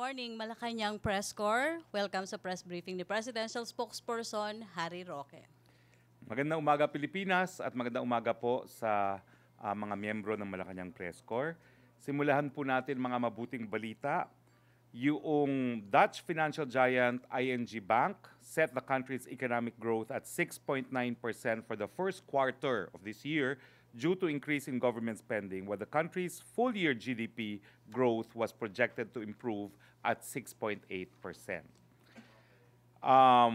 morning, Malacañang Press Corps. Welcome sa press briefing ni Presidential Spokesperson Roque. Magandang umaga Pilipinas at magandang umaga po sa mga miyembro ng Malacañang Press Corps. Simulahan po natin mga mabuting balita. Yung Dutch financial giant ING Bank set the country's economic growth at 6.9% for the first quarter of this year due to increase in government spending, while the country's full-year GDP growth was projected to improve at 6.8%.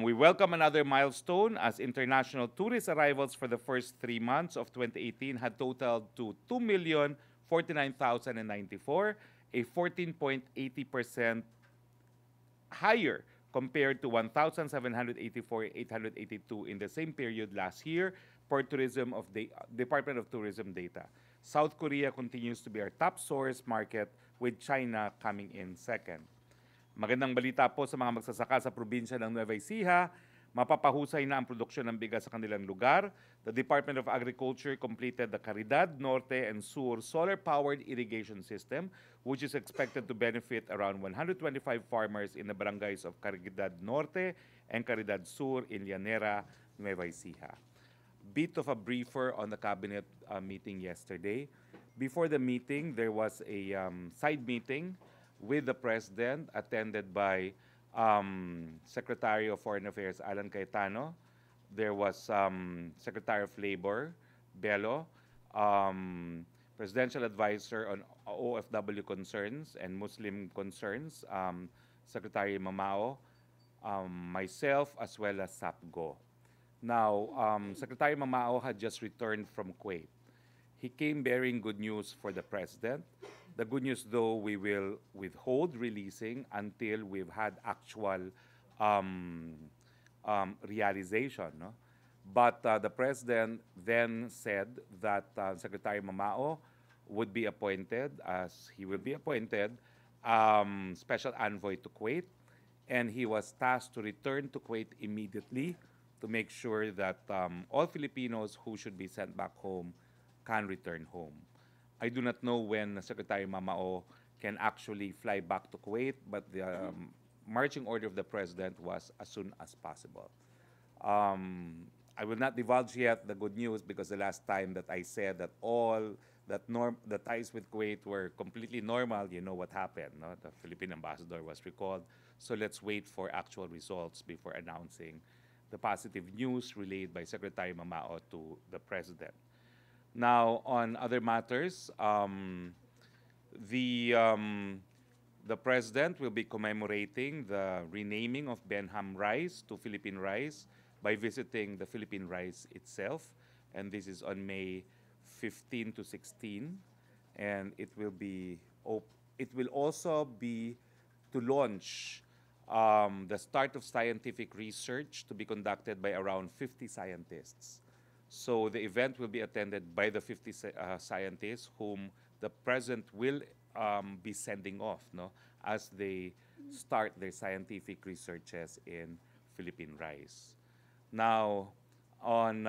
We welcome another milestone as international tourist arrivals for the first 3 months of 2018 had totaled to 2,049,094, a 14.80% higher compared to 1,784,882 in the same period last year per tourism of the Department of Tourism data. South Korea continues to be our top source market, with China coming in second. Magandang balita po sa mga magsasaka sa probinsya ng Nueva Ecija. Mapapahusay na ang produksyon ng bigas sa kanilang lugar. The Department of Agriculture completed the Caridad Norte and Sur solar-powered irrigation system, which is expected to benefit around 125 farmers in the barangays of Caridad Norte and Caridad Sur in Llanera, Nueva Ecija. Bit of a briefer on the cabinet meeting yesterday. Before the meeting, there was a side meeting with the President attended by Secretary of Foreign Affairs Alan Cayetano. There was Secretary of Labor Bello, Presidential Advisor on OFW concerns and Muslim concerns, Secretary Mamao, myself, as well as SAPGO. Now, Secretary Mamao had just returned from Kuwait. He came bearing good news for the President. The good news, though, we will withhold releasing until we've had actual realization. No? But the President then said that Secretary Mamao would be appointed, as he will be appointed, Special Envoy to Kuwait, and he was tasked to return to Kuwait immediately to make sure that all Filipinos who should be sent back home can return home. I do not know when Secretary Mamao can actually fly back to Kuwait, but the marching order of the President was as soon as possible. I will not divulge yet the good news because the last time that I said that the ties with Kuwait were completely normal, you know what happened. No? The Philippine ambassador was recalled. So let's wait for actual results before announcing the positive news relayed by Secretary Mamao to the President. Now, on other matters, the President will be commemorating the renaming of Benham Rise to Philippine Rise by visiting the Philippine Rise itself, and this is on May 15 to 16, and it will also be to launch the start of scientific research to be conducted by around 50 scientists. So the event will be attended by the 50 scientists whom the President will be sending off, no, as they start their scientific researches in Philippine Rise. Now, on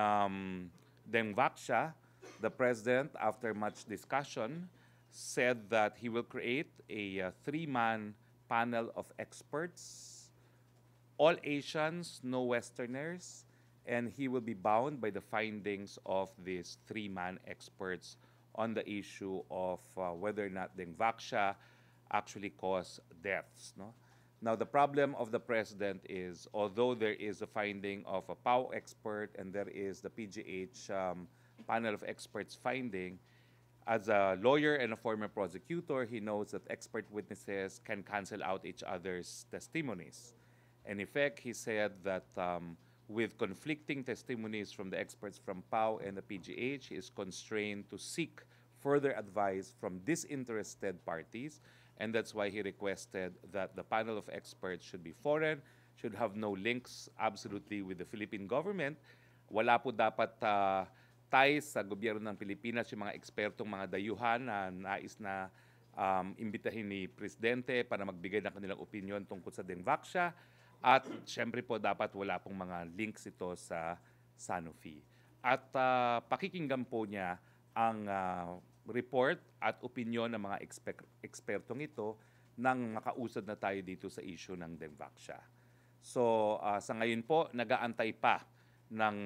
Dengvaxia, the President, after much discussion, said that he will create a 3-man panel of experts, all Asians, no Westerners, and he will be bound by the findings of these 3-man experts on the issue of whether or not Dengvaxia actually caused deaths. No? Now, the problem of the President is, although there is a finding of a POW expert and there is the PGH panel of experts finding, as a lawyer and a former prosecutor, he knows that expert witnesses can cancel out each other's testimonies. In effect, he said that with conflicting testimonies from the experts from POW and the PGH, he is constrained to seek further advice from disinterested parties, and that's why he requested that the panel of experts should be foreign, should have no links absolutely with the Philippine government. Wala po dapat ties sa gobyerno ng Pilipinas yung mga ekspertong mga dayuhan na nais na imbitahin ni Presidente para magbigay ng kanilang opinion tungkol sa Dengvaxia. At syempre po dapat wala pong mga links ito sa Sanofi. At pakikinggan po niya ang report at opinion ng mga ekspertong ito nang makausad na tayo dito sa issue ng Dengvaxia. So sa ngayon po, nag-aantay pa ng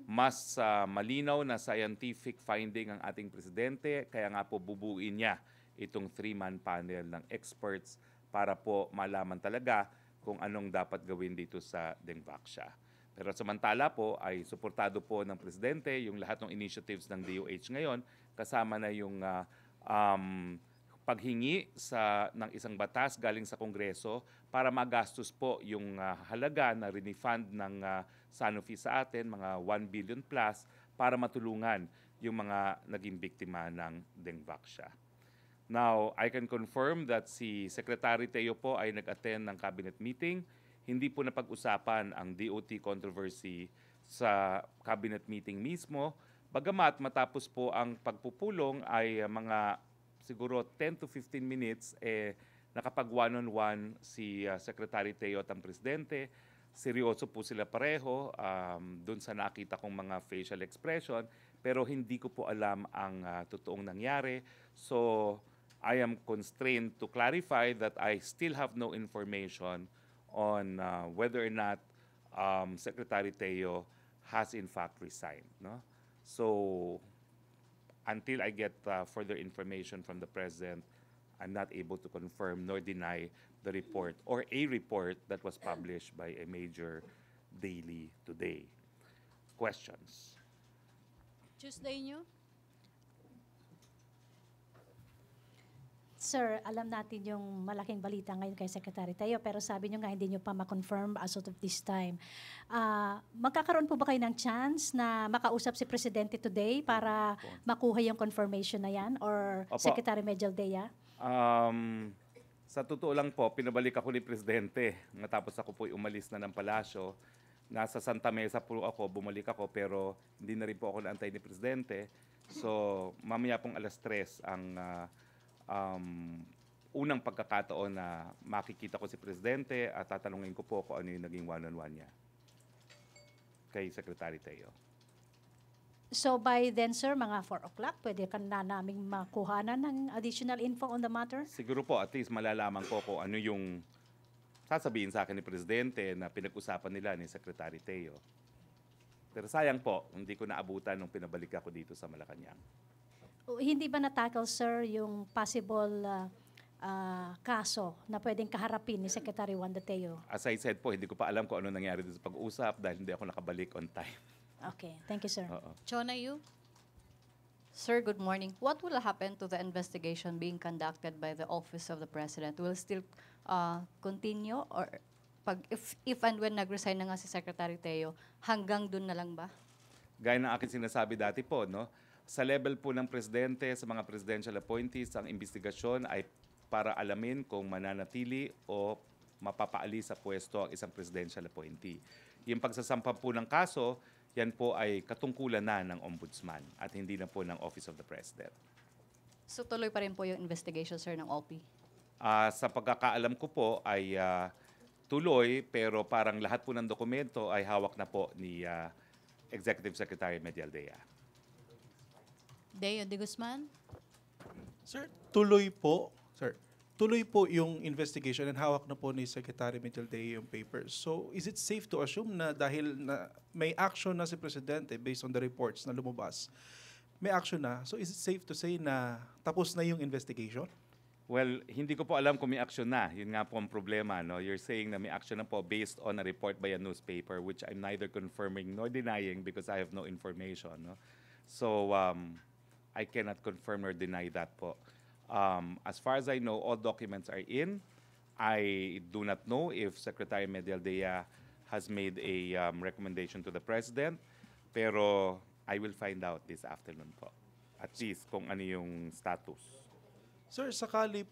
mas malinaw na scientific finding ang ating presidente, kaya nga po bubuin niya itong 3-man panel ng experts para po malaman talaga kung anong dapat gawin dito sa Dengvaxia. Pero samantala po ay suportado po ng presidente yung lahat ng initiatives ng DOH ngayon, kasama na yung paghingi ng isang batas galing sa Kongreso para magastos po yung halaga na refund ng Sanofi sa atin, mga 1 billion plus, para matulungan yung mga naging biktima ng Dengvaxia. Now, I can confirm that si Secretary Teo po ay nag-attend ng cabinet meeting. Hindi po napag-usapan ang DOT controversy sa cabinet meeting mismo. Bagamat matapos po ang pagpupulong ay mga siguro 10 to 15 minutes, nakapag one-on-one si Secretary Teo at ang Presidente. Seryoso po sila pareho doon sa nakita kong mga facial expression, pero hindi ko po alam ang totoong nangyari. So I am constrained to clarify that I still have no information on whether or not Secretary Teo has in fact resigned. No? So until I get further information from the President, I'm not able to confirm nor deny the report or a report that was published by a major daily today. Questions? Tuesday nyo? Sir, alam natin yung malaking balita ngayon kay Secretary Teo, pero sabi nyo nga hindi nyo pa ma-confirm as of this time. Magkakaroon po ba kayo ng chance na makausap si Presidente today para makuha yung confirmation na yan? Or Opo. Secretary Medialdea? Sa totoo lang po, pinabalik ako ni Presidente. Matapos ako po umalis na ng palasyo. Nasa Santa Mesa po ako, bumalik ako, pero hindi na rin po ako naantay ni Presidente. So, mamaya pong 3:00 ang unang pagkakataon na makikita ko si Presidente at tatanungin ko po kung ano yung naging one-on-one niya kay Secretary Teo. So by then, sir, mga 4 o'clock, pwede ka na naming makuhanan ng additional info on the matter? Siguro po, at least malalaman ko kung ano yung sasabihin sa akin ni Presidente na pinag-usapan nila ni Secretary Teo. Pero sayang po, hindi ko naabutan nung pinabalik ako dito sa Malacañang. Hindi ba na-tackle, sir, yung possible kaso na pwedeng kaharapin ni Secretary Wanda Teo? As I said po, hindi ko pa alam kung ano nangyari dito sa pag-usap dahil hindi ako nakabalik on time. Okay, thank you, sir. Chona, you? Sir, good morning. What will happen to the investigation being conducted by the Office of the President? Will still continue or if and when nag-resign na nga si Secretary Teo, hanggang dun na lang ba? Gaya ng aking sinasabi dati po, no? Sa level po ng Presidente, sa mga presidential appointees, ang investigasyon ay para alamin kung mananatili o mapapaalis sa pwesto ang isang presidential appointee. Yung pagsasampa po ng kaso, yan po ay katungkulan na ng Ombudsman at hindi na po ng Office of the President. So tuloy pa rin po yung investigation, sir, ng OP? Sa pagkakaalam ko po ay tuloy, pero parang lahat po ng dokumento ay hawak na po ni Executive Secretary Medialdea. Deo de Guzman? Sir, tuloy po yung investigation and hawak na po ni Secretary Medialdea yung papers. So, is it safe to assume na dahil na may action na si Presidente based on the reports na lumabas, may action na, so is it safe to say na tapos na yung investigation? Well, hindi ko po alam kung may action na. Yun nga po ang problema. No? You're saying na may action na po based on a report by a newspaper, which I'm neither confirming nor denying because I have no information. No? So, I cannot confirm or deny that po. As far as I know, all documents are in. I do not know if Secretary Medialdea has made a recommendation to the President, pero I will find out this afternoon po. At least kung ano yung status. Sir, sakali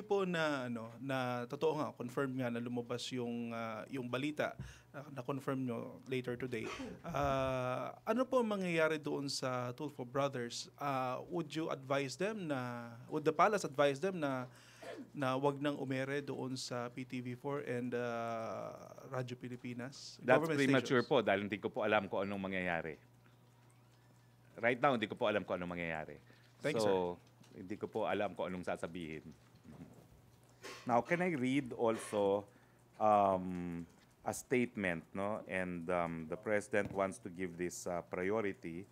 po na na totoo nga, confirm nga na lumabas yung balita na confirm nyo later today. Ano po ang mangyayari doon sa Tulfo Brothers? Would the palace advise them na wag nang umere doon sa PTV4 and Radyo Pilipinas? That's Government premature stations? po dahil hindi ko po alam kung anong mangyayari. Right now, hindi ko po alam kung anong mangyayari. Thank you, so, Hindi ko po alam kung anong sasabihin. Now, can I read also a statement, no? And the President wants to give this priority.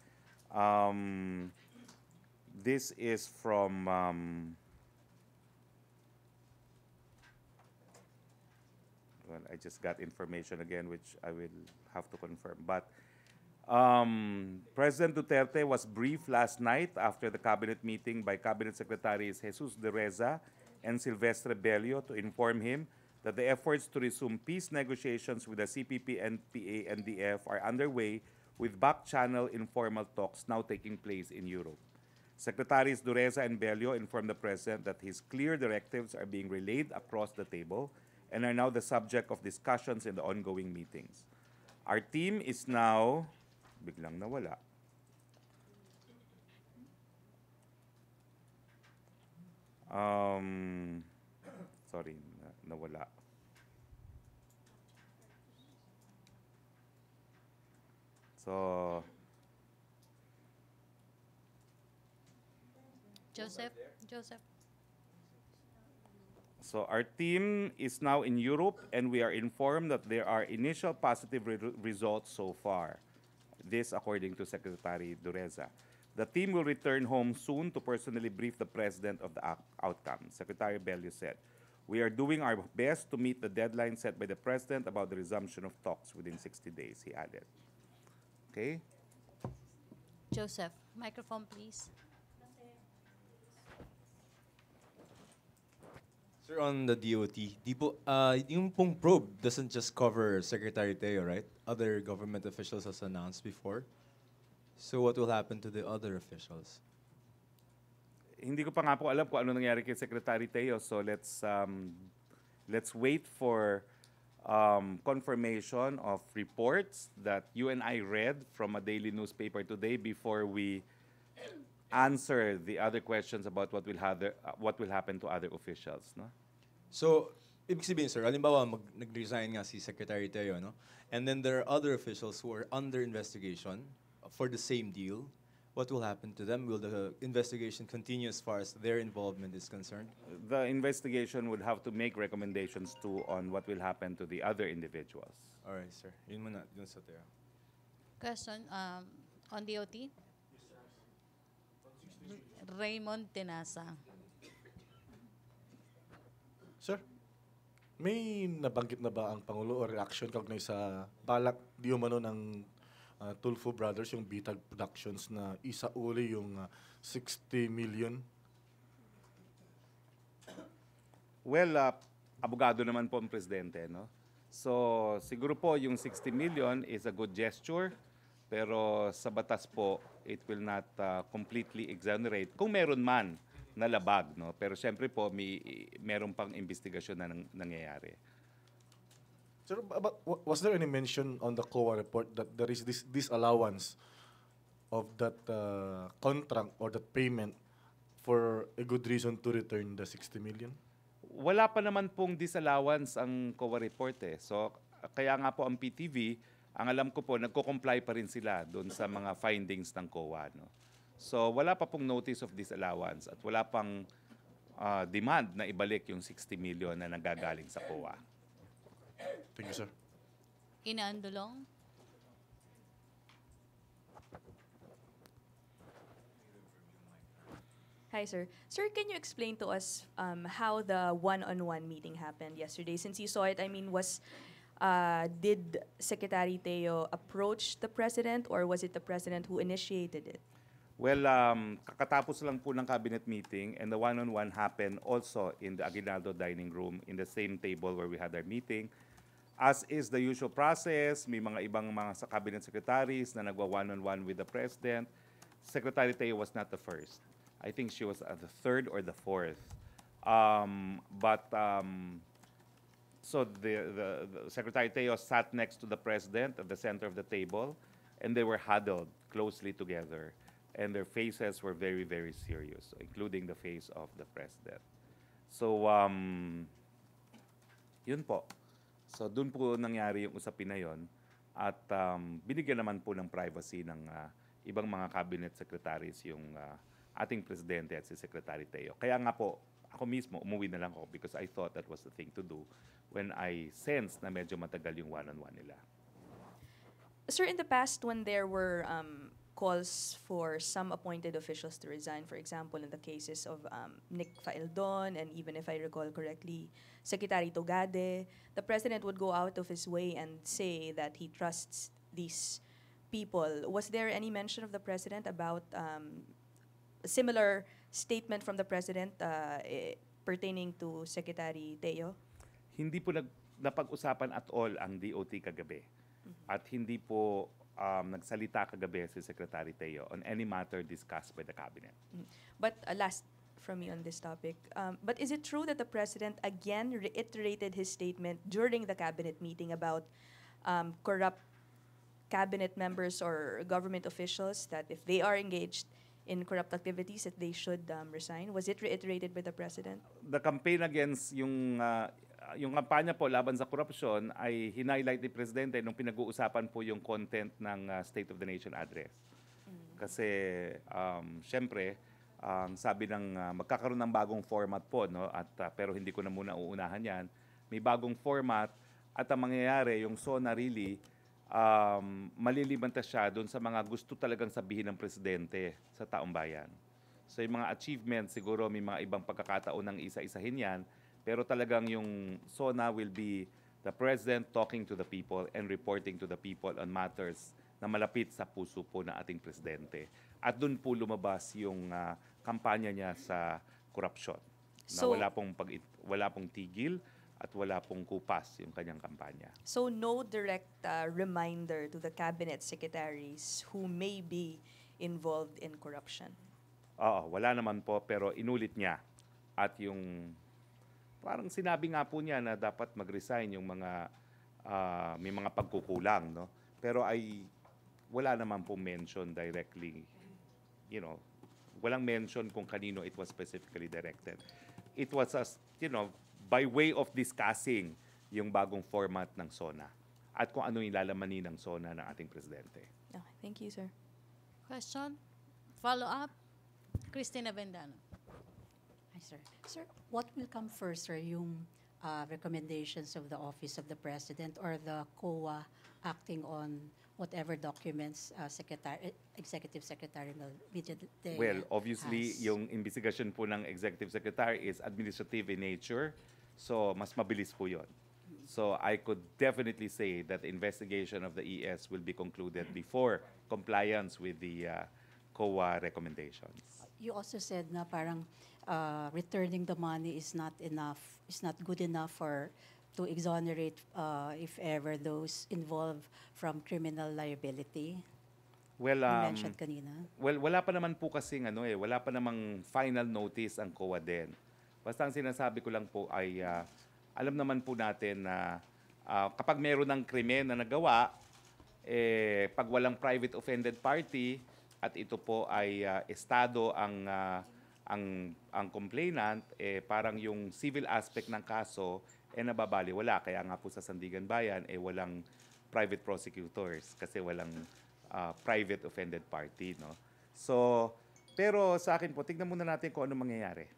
This is from well, I just got information again, which I will have to confirm. But President Duterte was briefed last night after the cabinet meeting by Cabinet Secretaries Jesus de Reza and Silvestre Bello to inform him that the efforts to resume peace negotiations with the CPP, NPA, NDF are underway, with back-channel informal talks now taking place in Europe. Secretaries Dureza and Bello informed the President that his clear directives are being relayed across the table and are now the subject of discussions in the ongoing meetings. Our team is now... Biglang nawala. Sorry, nawala. So... Joseph. So our team is now in Europe, and we are informed that there are initial positive results so far. This according to Secretary Dureza. The team will return home soon to personally brief the President of the outcome. Secretary Bello said, "We are doing our best to meet the deadline set by the President about the resumption of talks within 60 days, he added." Okay? Joseph, microphone please. Sir, on the DOT, yung pong probe doesn't just cover Secretary Teo, right? Other government officials as announced before. So what will happen to the other officials? Hindi ko pa nga po alam kung ano nangyari kay Secretary Teo, so let's wait for confirmation of reports that you and I read from a daily newspaper today before we answer the other questions about what will happen to other officials, no? So, ibig sabihin, sir, halimbawa nag-resign nga si Secretary Teo, no? And then there are other officials who are under investigation for the same deal. What will happen to them? Will the investigation continue as far as their involvement is concerned? The investigation would have to make recommendations too on what will happen to the other individuals. All right, sir. Yun muna, dun sa Teo. Question on DOT. Raymond Tenasa. Sir, may nabanggit na ba ang Pangulo o reaction kaugnay sa balak di umano ng Tulfo Brothers, yung Bitag Productions, na isauli yung 60 million? Well, abogado naman po ang presidente, no? So, siguro po yung 60 million is a good gesture, pero sa batas po, it will not completely exonerate kung meron man na labag, no? Pero siyempre po, meron pang investigasyon na nangyayari. Sir, was there any mention on the COA report that there is this allowance of that contract or that payment for a good reason to return the 60 million? Wala pa naman pong disallowance ang COA report eh. So, kaya nga po ang PTV, ang alam ko po, nagko-comply pa rin sila doon sa mga findings ng COA, no? So, wala pa pong notice of disallowance at wala pang demand na ibalik yung 60 million na nagagaling sa COA. Thank you, sir. Inaandulong. Hi, sir. Sir, can you explain to us how the one-on-one meeting happened yesterday? Since you saw it, I mean, did Secretary Teo approach the President, or was it the President who initiated it? Well, kakatapos lang po ng cabinet meeting, and the one-on-one happened also in the Aguinaldo dining room in the same table where we had our meeting. As is the usual process, may mga ibang mga sa cabinet secretaries na nagwa one-on-one with the President. Secretary Teo was not the first. I think she was the third or the fourth. So the Secretary Teo sat next to the President at the center of the table, and they were huddled closely together. And their faces were very, very serious, including the face of the President. So, yun po. So, dun po nangyari yung usapin na yun. At binigyan naman po ng privacy ng ibang mga cabinet secretaries yung ating presidente at si Secretary Teo. Kaya nga po, ako mismo, umuwi na lang ako because I thought that was the thing to do when I sensed na medyo matagal yung one-on-one nila. Sir, in the past, when there were calls for some appointed officials to resign, for example, in the cases of Nick Faeldon, and even if I recall correctly, Secretary Togade, the President would go out of his way and say that he trusts these people. Was there any mention of the President about a similar statement from the President pertaining to Secretary Teo? Hindi po napag-usapan at all ang DOT kagabi. At hindi po nagsalita kagabi si Secretary Teo on any matter discussed by the Cabinet. But last from me on this topic, but is it true that the President again reiterated his statement during the Cabinet meeting about corrupt Cabinet members or government officials, that if they are engaged in corrupt activities, that they should resign? Was it reiterated by the President? The campaign against yung kampanya po laban sa korupsyon ay hinighlight ni Presidente nung pinag-uusapan po yung content ng State of the Nation address. Kasi syempre, sabi ng magkakaroon ng bagong format po, no? At pero hindi ko na muna uunahan yan. May bagong format at ang mangyayari, yung SONA really, malilimanta siya doon sa mga gusto talagang sabihin ng Presidente sa taong bayan. So yung mga achievements, siguro may mga ibang pagkakataon ng isa-isahin yan, pero talagang yung SONA will be the President talking to the people and reporting to the people on matters na malapit sa puso po na ating Presidente. At doon po lumabas yung kampanya niya sa korupsyon. So, Na wala pong tigil at wala pong kupas yung kanyang kampanya. So no direct reminder to the Cabinet secretaries who may be involved in corruption? Oo, wala naman po, pero inulit niya. At yung parang sinabi nga po niya na dapat mag-resign yung mga may mga pagkukulang, no? Pero wala naman po mention directly, walang mention kung kanino it was specifically directed. It was by way of discussing yung bagong format ng SONA at kung ano yung lalamanin ng SONA ng ating Presidente. Okay, thank you, sir. Question? Follow-up? Christina Vendano. Hi, sir. Sir, what will come first, sir? Yung recommendations of the Office of the President or the COA acting on whatever documents Executive Secretary Mediate Well, obviously, has? yung investigation po ng Executive Secretary is administrative in nature, so mas mabilis po yun. So I could definitely say that the investigation of the ES will be concluded before compliance with the COA recommendations. You also said na parang returning the money is not good enough to exonerate if ever those involved from criminal liability. Well, You mentioned kanina. well, wala pa naman po kasing wala pa namang final notice ang COA din. Basta ang sinasabi ko lang po ay alam naman po natin na kapag meron ng krimen na nagawa, pag walang private offended party at ito po ay estado ang complainant, parang yung civil aspect ng kaso nababaliwala. Kaya nga po sa Sandigan Bayan walang private prosecutors kasi walang private offended party, no? So, pero sa akin po, tignan muna natin kung ano mangyayari.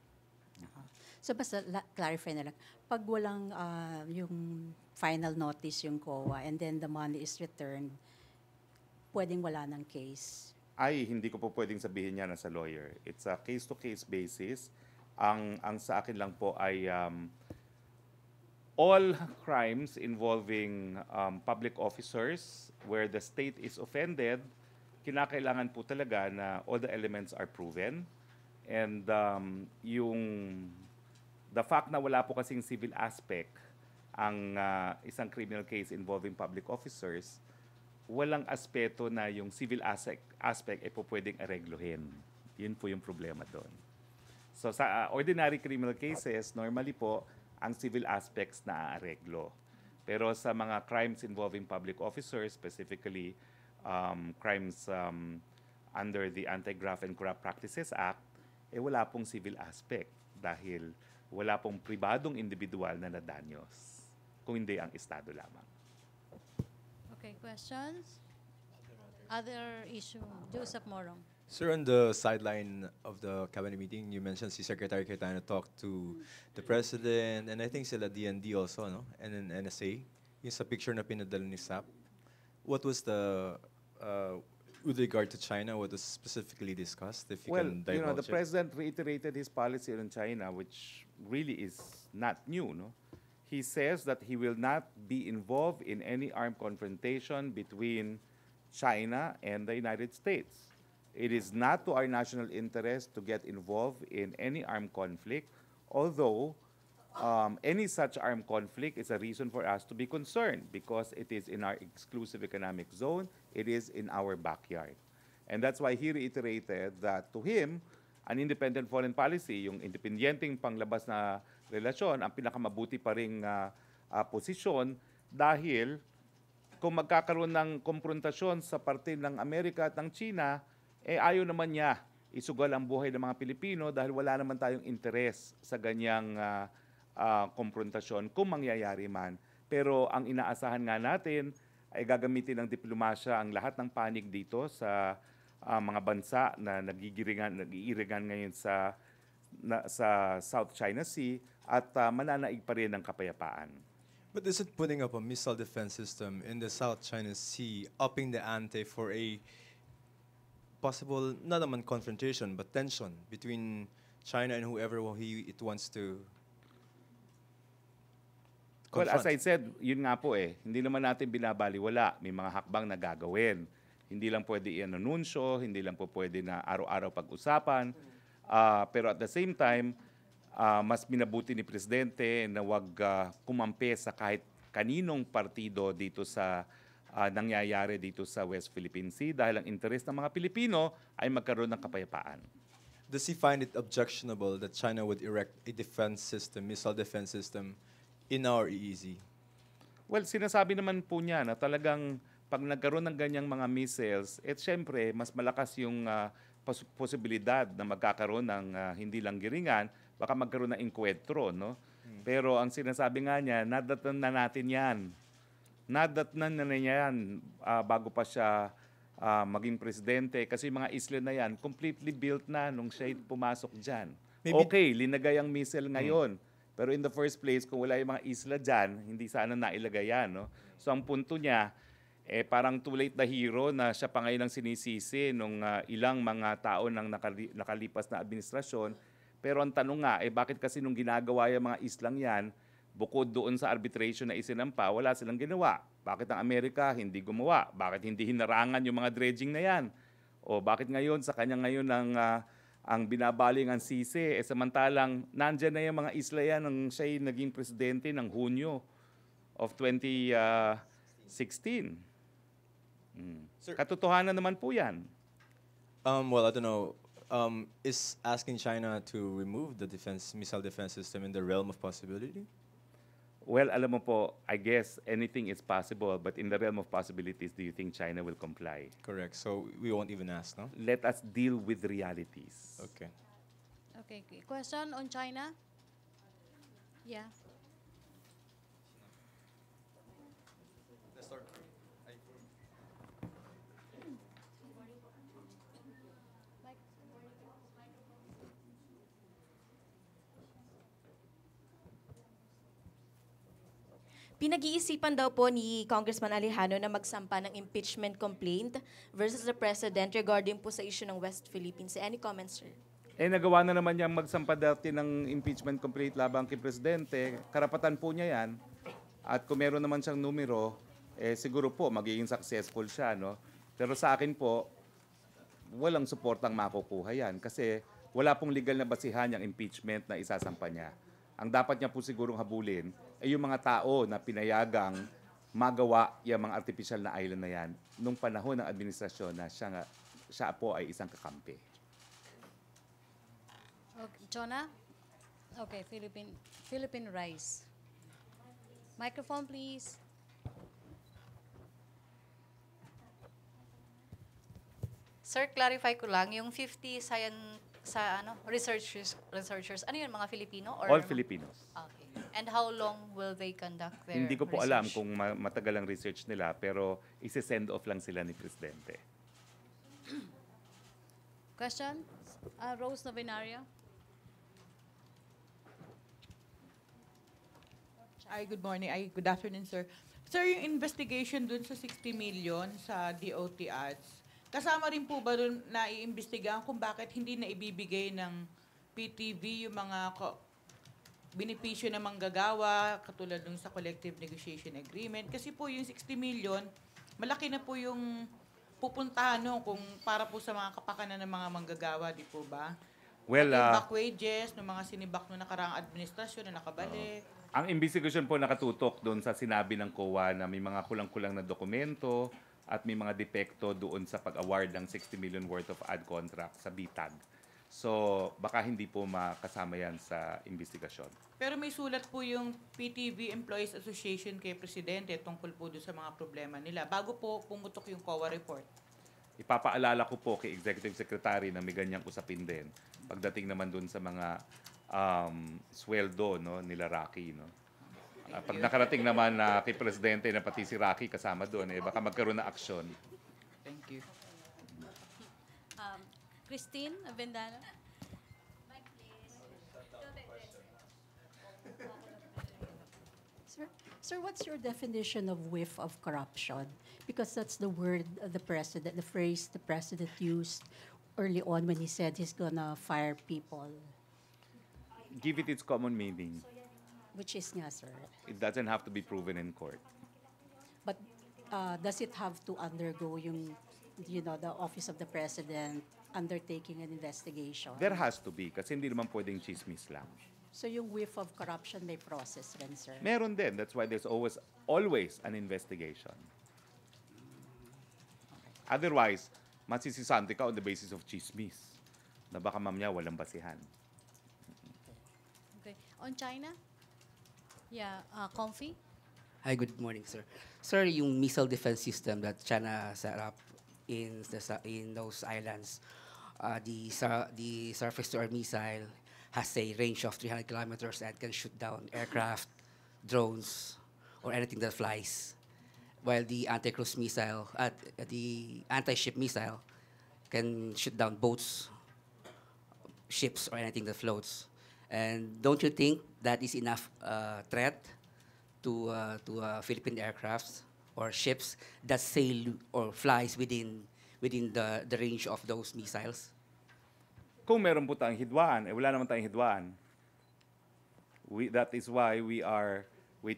So basta clarify na lang. Pag walang yung final notice yung COA and then the money is returned, pwedeng wala ng case. Ay, hindi ko po pwedeng sabihin yan as a lawyer. It's a case-to-case basis. Ang sa akin lang po ay all crimes involving public officers where the state is offended, kinakailangan po talaga na all the elements are proven. And the fact na wala po kasing civil aspect ang isang criminal case involving public officers, walang aspeto na yung civil aspect po pwedeng areglohin. Yun po yung problema doon. So sa ordinary criminal cases, normally po, ang civil aspects na aareglo. Pero sa mga crimes involving public officers, specifically crimes under the Anti-Graft and Corrupt Practices Act, wala pong civil aspect dahil wala pong pribadong individual na nadanyos, kung hindi ang Estado lamang. Okay, questions? Other issue? Joseph Morong. Sir, on the sideline of the cabinet meeting, you mentioned si Secretary Cayetano talked to the President, and I think sila DND also, no? And then NSA. Yung sa picture na pinadala ni SAP. What was the, with regard to China, what was specifically discussed, if you Well, can you know, the divulge it? president reiterated his policy on China, which really is not new, no? He says that he will not be involved in any armed confrontation between China and the United States. It is not to our national interest to get involved in any armed conflict, although any such armed conflict is a reason for us to be concerned because it is in our exclusive economic zone, it is in our backyard. And that's why he reiterated that to him, an independent foreign policy, yung independenteng panglabas na relasyon, ang pinakamabuti pa ring posisyon dahil kung magkakaroon ng konfrontasyon sa parte ng Amerika at ng China, eh ayaw naman niya isugal ang buhay ng mga Pilipino dahil wala naman tayong interes sa ganyang konfrontasyon kung mangyayari man. Pero ang inaasahan nga natin ay gagamitin ng diplomasya ang lahat ng panig dito sa mga bansa na nag-iirigan ngayon sa South China Sea at mananaig pa rin ng kapayapaan. But is it putting up a missile defense system in the South China Sea, upping the ante for a possible, not naman confrontation, but tension between China and whoever it wants to Well, confront? as I said, yun nga po hindi naman natin binabaliwala. May mga hakbang na gagawin. Hindi lang pwede i-anunsyo, hindi lang po pwede na araw-araw pag-usapan. Pero at the same time, mas minabuti ni Presidente na wag kumampi sa kahit kaninong partido dito sa nangyayari dito sa West Philippine Sea dahil ang interes ng mga Pilipino ay magkaroon ng kapayapaan. Does he find it objectionable that China would erect a defense system, missile defense system, in our EEZ? Well, sinasabi naman po niya na talagang pag nagkaroon ng ganyang mga missiles, syempre, mas malakas yung posibilidad na magkakaroon ng hindi lang giringan, baka magkaroon ng encuentro, no? Pero ang sinasabi nga niya, nadatnan na natin yan. Nadatnan na niya yan bago pa siya maging presidente kasi mga isla na yan, completely built na nung siya pumasok dyan. Okay, linagay ang missile ngayon. Pero in the first place, kung wala yung mga isla dyan, hindi sana nailagay yan. No? So ang punto niya, parang too late the hero na siya pa ngayon ang sinisisi nung ilang mga tao ng nakalipas na administrasyon. Pero ang tanong nga, bakit kasi nung ginagawa yung mga islang yan, bukod doon sa arbitration na isinampa, wala silang ginawa? Bakit ang Amerika hindi gumawa? Bakit hindi hinarangan yung mga dredging na yan? O bakit ngayon, sa kanya ngayon ang binabaling ang sisi, samantalang nandyan na yung mga isla yan nang siya'y naging presidente ng Hunyo of 2016. Katotohanan naman po yan. Well, I don't know. Is asking China to remove the missile defense system in the realm of possibility? Well, alam mo po, I guess anything is possible, but in the realm of possibilities, do you think China will comply? Correct. So we won't even ask, no? Let us deal with realities. Okay. Okay, question on China? Yeah. Pinag-iisipan daw po ni Congressman Alejano na magsampa ng impeachment complaint versus the President regarding po sa issue ng West Philippines. Any comments, sir? Nagawa na naman niyang magsampa dati ng impeachment complaint labang kay Presidente. Karapatan po niya yan. At kung meron naman siyang numero, siguro po magiging successful siya. No? Pero sa akin po, walang suportang makukuha yan. Kasi wala pong legal na basihan yung impeachment na isasampa niya. Ang dapat niya po sigurong habulin ay yung mga tao na pinayagang magawa yung mga artificial na island na yan nung panahon ng administrasyon na siya po ay isang kakampi. Okay, Jonah? Okay, Philippine Rise. Microphone, please. Sir, clarify ko lang, yung 50 researchers, ano yun, mga Filipino? Or All Filipinos. Okay. And how long will they conduct their Hindi ko po research? alam kung matagal ang research nila, pero isi-send off lang sila ni Presidente. Question? Rose Novinario. Ay, good morning. Ay, good afternoon, sir. Sir, yung investigation dun sa 60 million sa DOT ads, kasama rin po ba dun na iimbestigahan kung bakit hindi na ibibigay ng PTV yung mga benepisyo ng manggagawa, katulad dun sa collective negotiation agreement? Kasi po yung 60 million, malaki na po yung pupuntahan no, kung para po sa mga kapakanan ng mga manggagawa, di po ba? Well, At yung back wages ng mga sinibak no nakaraang administrasyon na nakabalik. ang investigation po nakatutok doon sa sinabi ng COA na may mga kulang-kulang na dokumento at may mga depekto doon sa pag-award ng 60 million worth of ad contract sa BTAG. So, baka hindi po makasama yan sa investigasyon. Pero may sulat po yung PTV Employees Association kay Presidente tungkol po doon sa mga problema nila bago po pumutok yung COA report. Ipapaalala ko po kay Executive Secretary na may ganyang usapin din. Pagdating naman doon sa mga sweldo no, nila Roque. No? Pag nakarating naman na kay Presidente na pati si Roque kasama doon, baka magkaroon na aksyon. Thank you. Christine Avendano. Sir, what's your definition of whiff of corruption? Because that's the word the president, the phrase the president used early on when he said he's gonna fire people. Give it its common meaning. Which is nga, sir. It doesn't have to be proven in court. But does it have to undergo yung, the office of the president undertaking an investigation? There has to be kasi hindi naman pwedeng chismis lang. So yung whiff of corruption may process rin, sir? Meron din. That's why there's always an investigation. Otherwise, masisisante ka on the basis of chismis na baka mamaya walang basihan. Okay. On China? Yeah, Comfy? Hi, good morning, sir. Sir, yung missile defense system that China set up in those islands, the surface-to-air missile has a range of 300 kilometers and can shoot down aircraft, drones, or anything that flies. While the anti-cruise missile, the anti-ship missile, can shoot down boats, ships, or anything that floats. And don't you think that is enough threat to Philippine aircrafts or ships that sail or flies within the range of those missiles? Kung meron po tayong hidwaan, wala naman tayong hidwaan. That is why we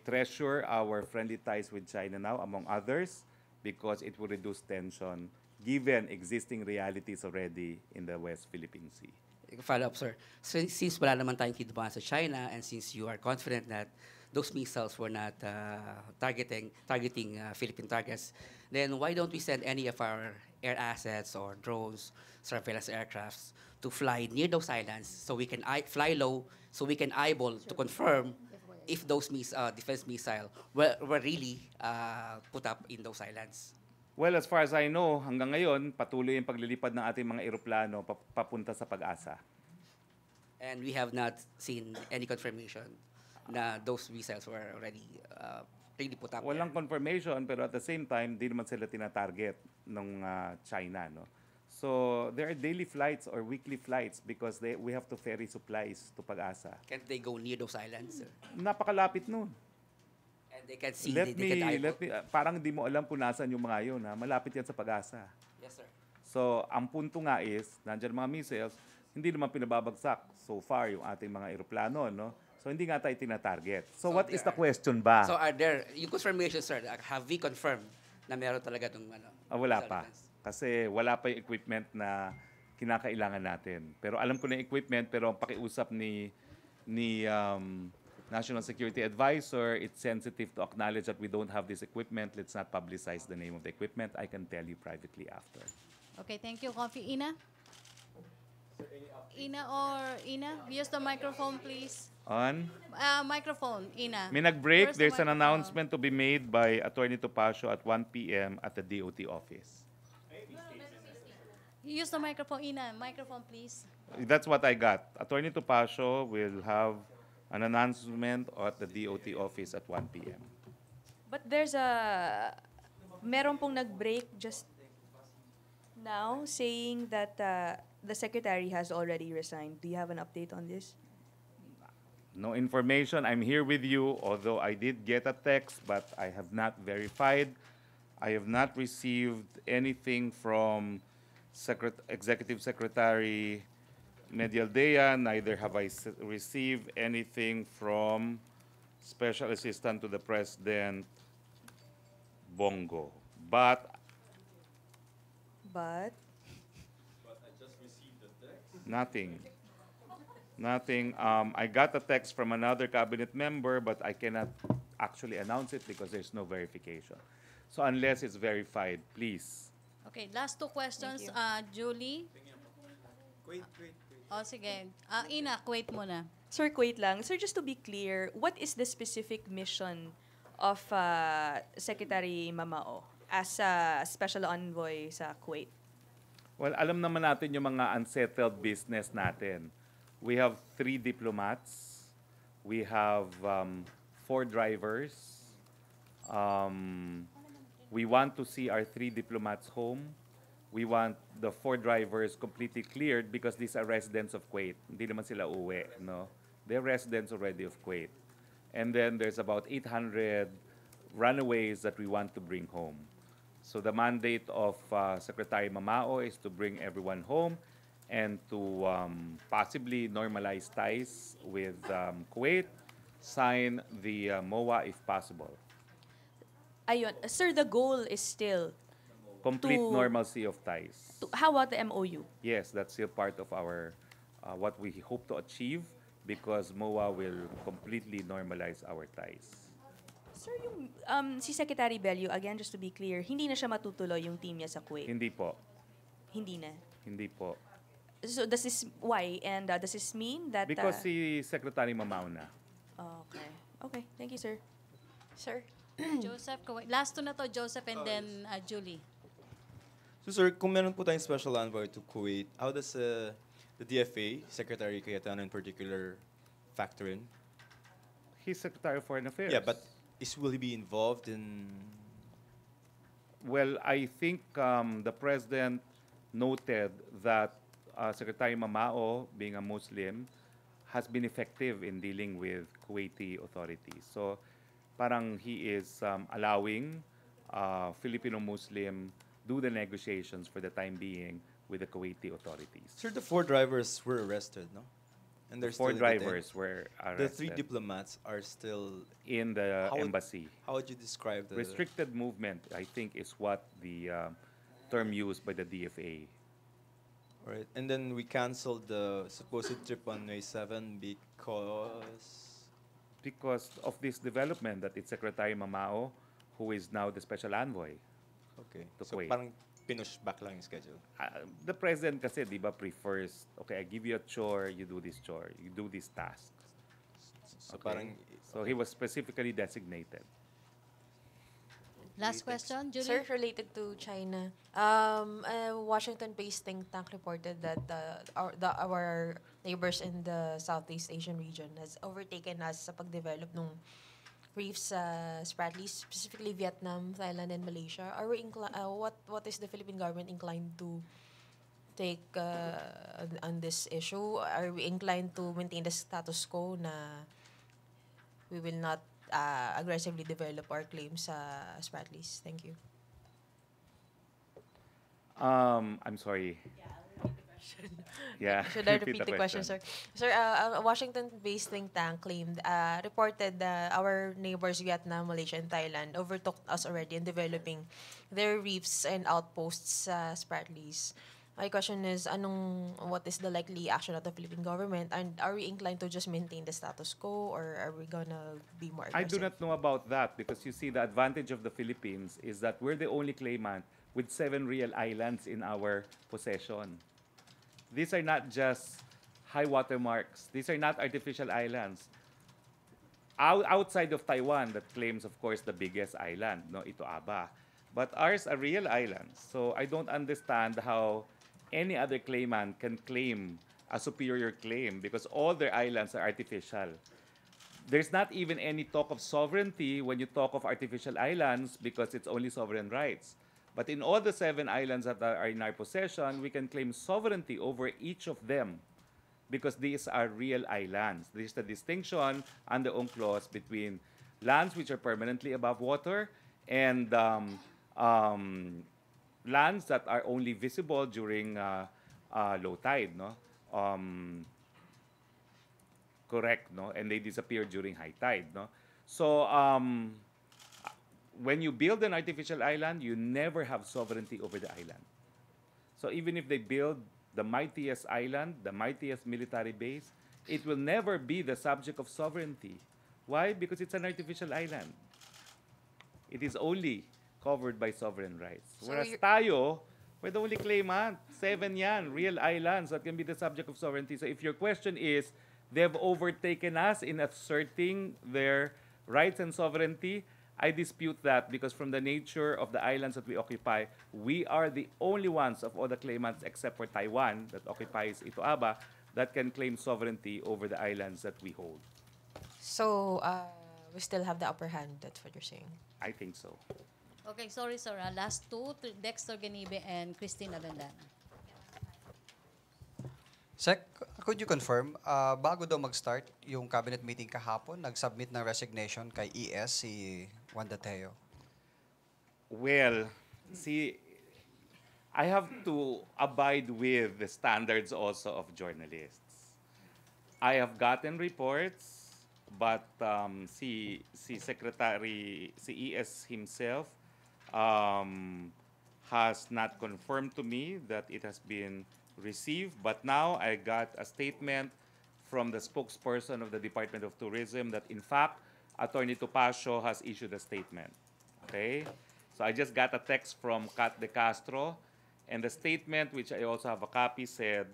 treasure our friendly ties with China now, among others, because it will reduce tension given existing realities already in the West Philippine Sea. Follow up, sir. So, since wala naman tayong hidwaan sa China and since you are confident that those missiles were not targeting Philippine targets, then why don't we send any of our air assets or drones, surveillance aircrafts to fly near those islands so we can fly low so we can eyeball to confirm if those defense missiles were really put up in those islands? Well, as far as I know, hanggang ngayon, patuloy yung paglilipad ng ating mga eroplano papunta sa Pag-asa. And we have not seen any confirmation na those missiles were already really put up Walang there. confirmation, pero at the same time, di naman sila tinatarget ng China. No? So, there are daily flights or weekly flights because we have to ferry supplies to Pag-asa. Can't they go near those islands, sir? Napakalapit nun. And they can see, Let they can eyeball. me, parang di mo alam kung nasan yung mga yun. Ha? Malapit yan sa Pag-asa. Yes, sir. So, ang punto nga is, nandiyan mga missiles, hindi naman pinababagsak so far yung ating mga eroplano, no? So, hindi nga tayo tinatarget. So what is the question ba? So are there, yung confirmation, sir, have we confirmed na meron talaga itong Wala missile pa. defense? Kasi wala pa yung equipment na kinakailangan natin. Pero alam ko na yung equipment, pero ang pakiusap ni National Security Advisor, it's sensitive to acknowledge that we don't have this equipment. Let's not publicize the name of the equipment. I can tell you privately after. Okay, thank you, Comfy. Ina? Ina, use the microphone, please. On? Microphone, Ina. May nag-break. Where's the There's an microphone? announcement to be made by Attorney Topacio at 1 p.m. at the DOT office. Use the microphone, Ina. Microphone, please. That's what I got. Attorney Topacio will have an announcement at the DOT office at 1 p.m. But meron pong nag-break just now saying that the secretary has already resigned. Do you have an update on this? No information. I'm here with you, although I did get a text, but I have not verified. I have not received anything from Executive Secretary Medialdea, neither have I received anything from Special Assistant to the President, Bongo. But But nothing. Nothing. I got a text from another cabinet member, but I cannot actually announce it because there's no verification. So unless it's verified, please. Okay, last two questions. Julie? Wait. O, sige. Ina, Kuwait muna. Sir, wait lang. Sir, just to be clear, what is the specific mission of Secretary Mamao as a special envoy sa Kuwait? Well, alam naman natin yung mga unsettled business natin. We have 3 diplomats. We have 4 drivers. We want to see our 3 diplomats home. We want the 4 drivers completely cleared because these are residents of Kuwait. Hindi naman sila uwi, no? They're residents already of Kuwait. And then there's about 800 runaways that we want to bring home. So the mandate of Secretary Mamao is to bring everyone home and to possibly normalize ties with Kuwait, sign the MOA if possible. Ayun. Sir, the goal is still Complete to- normalcy of ties. how about the MOU? Yes, that's still part of our what we hope to achieve because MOA will completely normalize our ties. Sir, yung si Secretary Bello, again, just to be clear, hindi na siya matutuloy yung team niya sa Kuwait? Hindi po. Hindi na. Hindi po. So, does this, why? And does this mean that... Because si Secretary Mamao na. Okay. Okay. Thank you, sir. Sir? Joseph, Kuwait. Last two na to, Joseph, and then Julie. So sir, kung meron po tayong special envoy to Kuwait, how does the DFA, Secretary Cayetano in particular, factor in? He's Secretary of Foreign Affairs. Yeah, but will he be involved in... Well, I think the President noted that Secretary Mamao, being a Muslim, has been effective in dealing with Kuwaiti authorities. So parang he is allowing Filipino Muslim do the negotiations for the time being with the Kuwaiti authorities. Sir, the 4 drivers were arrested, no? And they're The 4 still in detention. drivers were The 3 arrested diplomats are still... in the How would- embassy. How would you describe the... Restricted movement, I think, is what the term used by the DFA. Right. And then we canceled the supposed trip on May 7 Because of this development that it's Secretary Mamao who is now the special envoy. Okay. To So Kuwait. parang pinush back lang yung schedule. The President kasi, di ba, prefers, okay, I give you a chore, you do this chore, you do this task. So Okay? parang... So he was specifically designated. Last question, Julie? Sir, related to China, a Washington-based think tank reported that our neighbors in the Southeast Asian region has overtaken us sa pagdevelop ng reefs sa Spratlys, specifically Vietnam, Thailand, and Malaysia. Are we what is the Philippine government inclined to take on this issue? Are we inclined to maintain the status quo na we will not aggressively develop our claims sa Spratlys? Thank you. I'm sorry. Yeah. Should I repeat the question, sir? Sir, a Washington-based think tank claimed, reported our neighbors, Vietnam, Malaysia, and Thailand, overtook us already in developing their reefs and outposts sa Spratlys. My question is, what is the likely action of the Philippine government? And are we inclined to just maintain the status quo, or are we gonna be more I aggressive? do not know about that because you see the advantage of the Philippines is that we're the only claimant with 7 real islands in our possession. These are not just high water marks. These are not artificial islands. Outside of Taiwan, that claims, of course, the biggest island, no, Ito Aba. But ours are real islands. So I don't understand how any other claimant can claim a superior claim because all their islands are artificial. There's not even any talk of sovereignty when you talk of artificial islands because it's only sovereign rights. But in all the 7 islands that are in our possession, we can claim sovereignty over each of them because these are real islands. This is the distinction under UNCLOS between lands which are permanently above water and lands that are only visible during low tide, no? Correct, no? And they disappear during high tide, no? So when you build an artificial island, you never have sovereignty over the island. So even if they build the mightiest island, the mightiest military base, it will never be the subject of sovereignty. Why? Because it's an artificial island. It is only covered by sovereign rights. So Whereas you're- tayo, we're the only claimant. 7 yan, real islands that can be the subject of sovereignty. So if your question is, they've overtaken us in asserting their rights and sovereignty, I dispute that because from the nature of the islands that we occupy, we are the only ones of all the claimants except for Taiwan that occupies Ito Aba that can claim sovereignty over the islands that we hold. So, we still have the upper hand. That's what you're saying. I think so. Okay, sorry, sir. Last two, Dexter Ganibe and Christine Avendana. Sec, could you confirm, bago daw mag-start yung cabinet meeting kahapon, nag-submit ng resignation kay ES si Juan Dateo? Well, see, I have to abide with the standards also of journalists. I have gotten reports, but si ES himself has not confirmed to me that it has been received. But now I got a statement from the spokesperson of the Department of Tourism that in fact, Attorney Topacio has issued a statement. Okay? So I just got a text from Kat De Castro, and the statement, which I also have a copy, said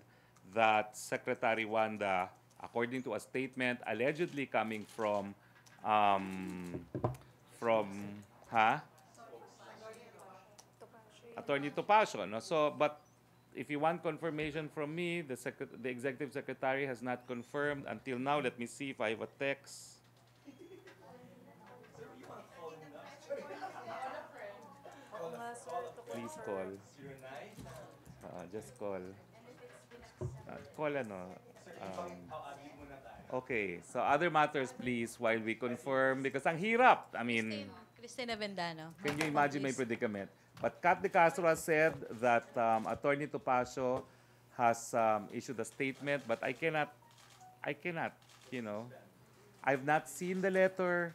that Secretary Wanda, according to a statement allegedly coming from Attorney Topacio. No? So, but if you want confirmation from me, the Executive Secretary has not confirmed until now. Let me see if I have a text. Please call. Just call. Call ano. Okay, so other matters please while we confirm because ang hirap. I mean, Christine Avendana. can you imagine my predicament? But Kat De Castro has said that Attorney Topacio has issued a statement, but I cannot, you know. I've not seen the letter.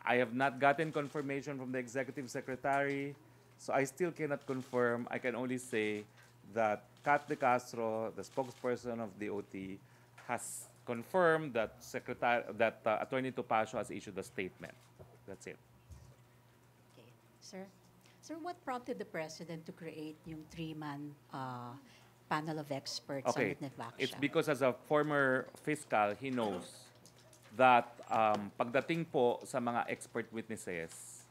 I have not gotten confirmation from the Executive Secretary. So I still cannot confirm. I can only say that Kat De Castro, the spokesperson of the OT, has confirmed that Attorney Topacio has issued a statement. That's it. Okay. Sir, what prompted the President to create yung 3-man panel of experts Okay, on Dengvaxia? it's because as a former fiscal, he knows that pagdating po sa mga expert witnesses,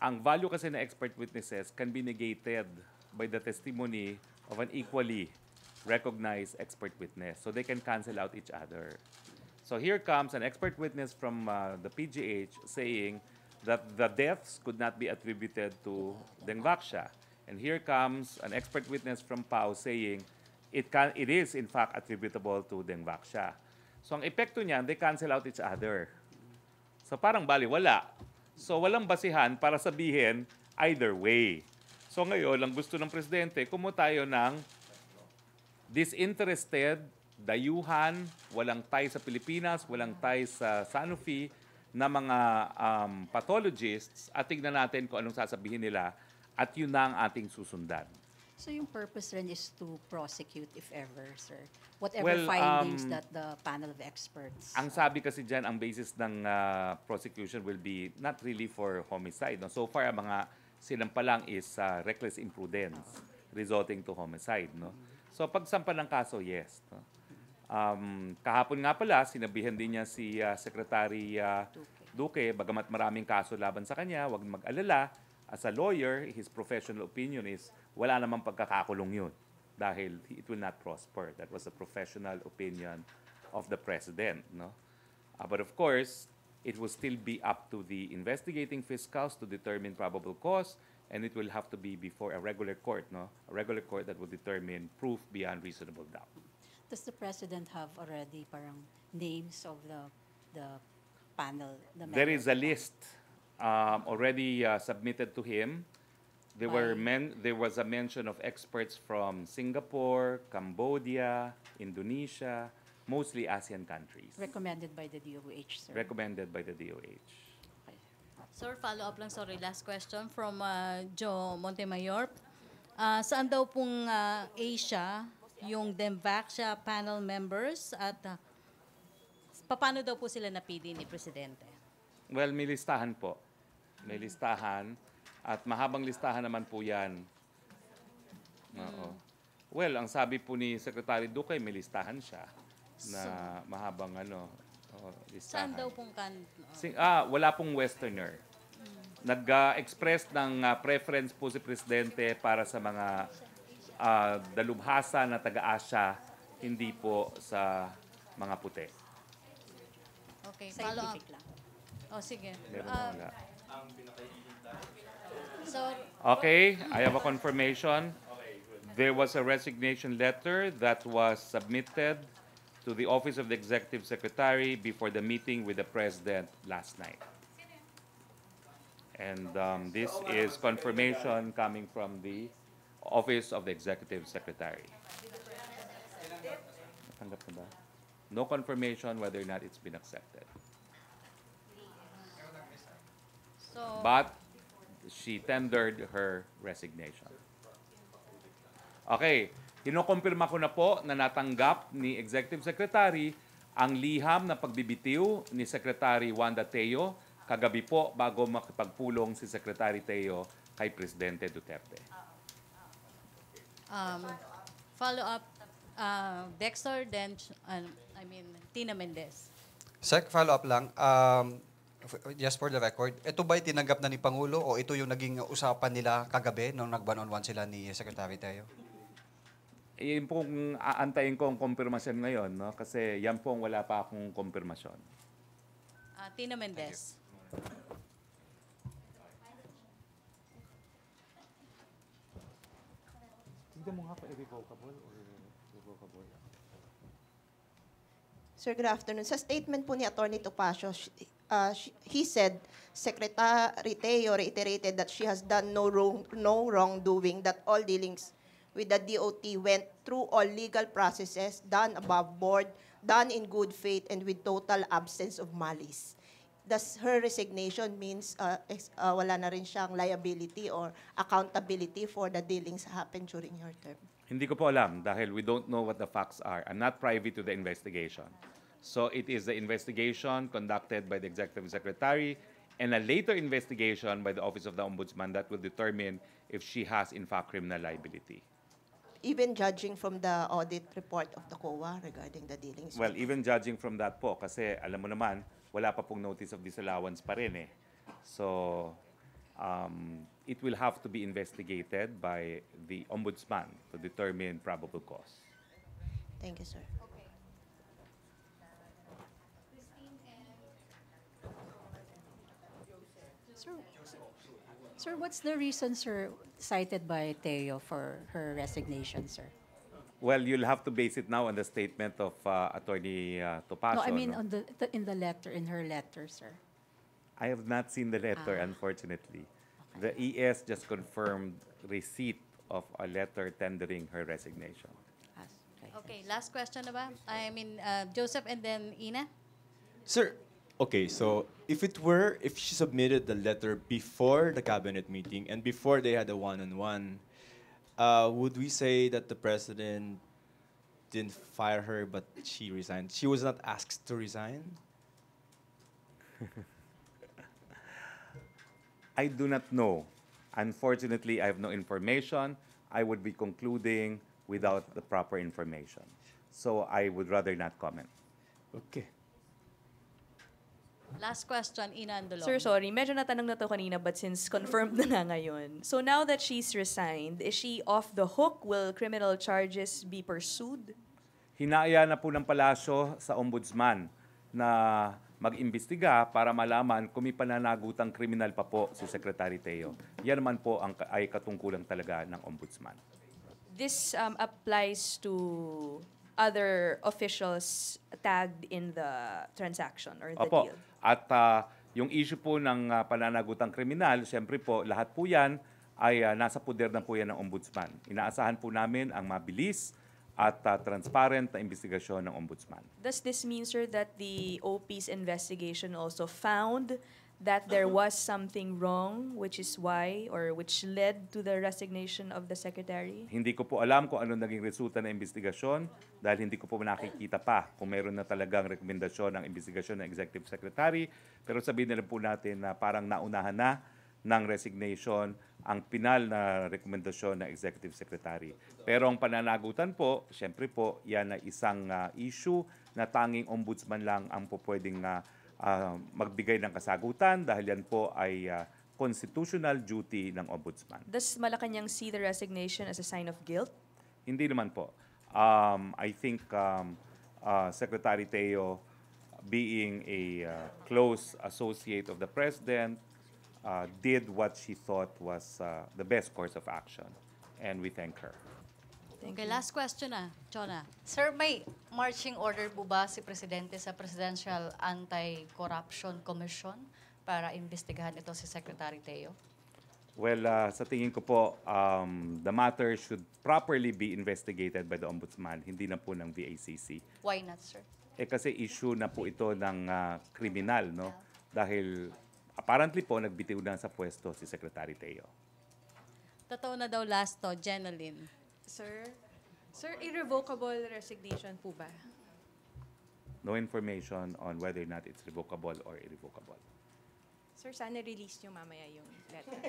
ang value kasi ng expert witnesses can be negated by the testimony of an equally recognized expert witness. So they can cancel out each other. So here comes an expert witness from the PGH saying that the deaths could not be attributed to Dengvaxia. And here comes an expert witness from PAO saying it is in fact attributable to Dengvaxia. So ang epekto niyan, they cancel out each other. So parang baliwala. So walang basihan para sabihin either way. So ngayon, ang gusto ng Presidente, kumuha tayo ng disinterested, dayuhan, walang tie sa Pilipinas, walang tie sa Sanofi, na mga pathologists at tignan natin kung anong sasabihin nila at yun na ang ating susundan. So yung purpose rin is to prosecute if ever, sir. Whatever Well, findings that the panel of experts. Ang sabi kasi dyan, ang basis ng prosecution will be not really for homicide. No? So far, ang mga sinampalang is reckless imprudence resulting to homicide. No? So pagsampa ng kaso, yes. No? Kahapon nga pala, sinabihan din niya si Secretary Duque, bagamat maraming kaso laban sa kanya, wag mag-alala. As a lawyer, his professional opinion is wala namang pagkakakulong yun dahil it will not prosper. That was the professional opinion of the President. No? But of course, it will still be up to the investigating fiscals to determine probable cause and it will have to be before a regular court, no? A regular court that will determine proof beyond reasonable doubt. Does the president have already parang names of the panel? The There member is of a the panel? list already submitted to him. There was a mention of experts from Singapore, Cambodia, Indonesia, mostly ASEAN countries. Recommended by the DOH, sir. Recommended by the DOH. Sir, follow-up lang, sorry, last question from Joe Montemayor. Saan daw pong Asia yung Dengvaxia panel members at paano daw po sila napili ni Presidente? Well, may listahan po. May listahan. At mahabang listahan naman po yan. Oo. Well, ang sabi po ni Secretary Duque, may listahan siya na mahabang listahan. Saan daw pong Wala pong Westerner. Nag-express ng preference po si Presidente para sa mga dalubhasa na taga-Asia, hindi po sa mga puti. Okay, follow-up. Sige. Wala. So, Okay, I have a confirmation. There was a resignation letter that was submitted to the Office of the Executive Secretary before the meeting with the President last night. And this is confirmation coming from the Office of the Executive Secretary. Natanggap na ba? No confirmation whether or not it's been accepted. But she tendered her resignation. Okay, kinukumpirma ko na po na natanggap ni Executive Secretary ang liham na pagbibitiw ni Secretary Wanda Teo kagabi po bago makipagpulong si Secretary Teo kay Presidente Duterte. follow-up, Dexter, then, Tina Mendez. Sec, follow-up lang. Just for the record, ito ba'y tinanggap na ni Pangulo o ito yung naging usapan nila kagabi nung nag-one-on-one sila ni Secretary Teo? Yun pong aantayin ko ang kumpirmasyon ngayon, no? Kasi yan pong wala pa akong kumpirmasyon. Tina Mendez. Tignan mo nga pa, irrevocable or revocable? Sir, good afternoon. Sa statement po ni Atty. Topacio, he said, Secretary Teo reiterated that she has done no wrongdoing, that all dealings with the DOT went through all legal processes, done above board, done in good faith, and with total absence of malice. Does her resignation means wala na rin siyang liability or accountability for the dealings happened during her term? Hindi ko po alam dahil we don't know what the facts are. I'm not privy to the investigation. So it is the investigation conducted by the Executive Secretary and a later investigation by the Office of the Ombudsman that will determine if she has in fact criminal liability. Even judging from the audit report of the COA regarding the dealings? Well, even judging from that po, kasi alam mo naman, wala pa pong notice of disallowance pa rin eh. So, it will have to be investigated by the Ombudsman to determine probable cause. Thank you, sir. Sir, what's the reason, sir, cited by Teo for her resignation, sir? Well, you'll have to base it now on the statement of Attorney Topacio. No, I mean on in the letter, in her letter, sir. I have not seen the letter, unfortunately. The ES just confirmed receipt of a letter tendering her resignation. Okay, last question na ba? Joseph and then Ina? Sir, okay, so if she submitted the letter before the cabinet meeting and before they had a one-on-one, would we say that the president didn't fire her but she resigned? She was not asked to resign? I do not know. Unfortunately, I have no information. I would be concluding without the proper information. So I would rather not comment. Okay. Last question, Ina Andolong. Sir, sorry. Medyo natanong na to kanina, but since confirmed na ngayon. So now that she's resigned, is she off the hook? Will criminal charges be pursued? Hinaya na po ng palasyo sa ombudsman na mag-imbestiga para malaman kung may pananagutang kriminal pa po si Secretary Teo. Yan naman po ay katungkulan talaga ng Ombudsman. This applies to other officials tagged in the transaction or the Opo. deal. At yung issue po ng pananagutang kriminal, siyempre po, lahat po yan ay nasa poder na po yan ng Ombudsman. Inaasahan po namin ang mabilis at transparent na investigasyon ng Ombudsman. Does this mean, sir, that the OP's investigation also found that there was something wrong, which is why or which led to the resignation of the secretary? Hindi ko po alam kung ano naging resulta ng investigasyon dahil hindi ko po nakikita pa kung meron na talagang rekomendasyon ng investigasyon ng Executive Secretary. Pero sabihin na lang po natin na parang naunahan na ng resignation ang pinal na rekomendasyon ng Executive Secretary. Pero ang pananagutan po, siyempre po, yan ay isang issue na tanging ombudsman lang ang po pwedeng magbigay ng kasagutan dahil yan po ay constitutional duty ng ombudsman. Does Malacañang see the resignation as a sign of guilt? Hindi naman po. I think Secretary Teo, being a close associate of the President, did what she thought was the best course of action. And we thank her. Okay, last question na, Chona. Sir, may marching order po ba si Presidente sa Presidential Anti-Corruption Commission para imbestigahan ito si Secretary Teo? Well, sa tingin ko po, the matter should properly be investigated by the Ombudsman, hindi na po ng VACC. Why not, sir? Kasi issue na po ito ng kriminal, no? Dahil apparently po, nagbitiw na sa pwesto si Secretary Teo. Totoo na daw last to, Jeneline. Sir, irrevocable resignation po ba? No information on whether or not it's revocable or irrevocable. Sir, sana release nyo mamaya yung letter.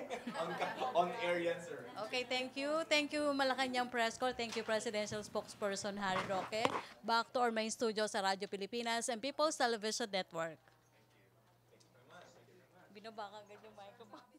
On air yan, sir. Okay, thank you. Thank you, Malacañang Press Corps. Thank you, Presidential Spokesperson Roque. Back to our main studio sa Radyo Pilipinas and People's Television Network. Binaba ka agad yung microphone.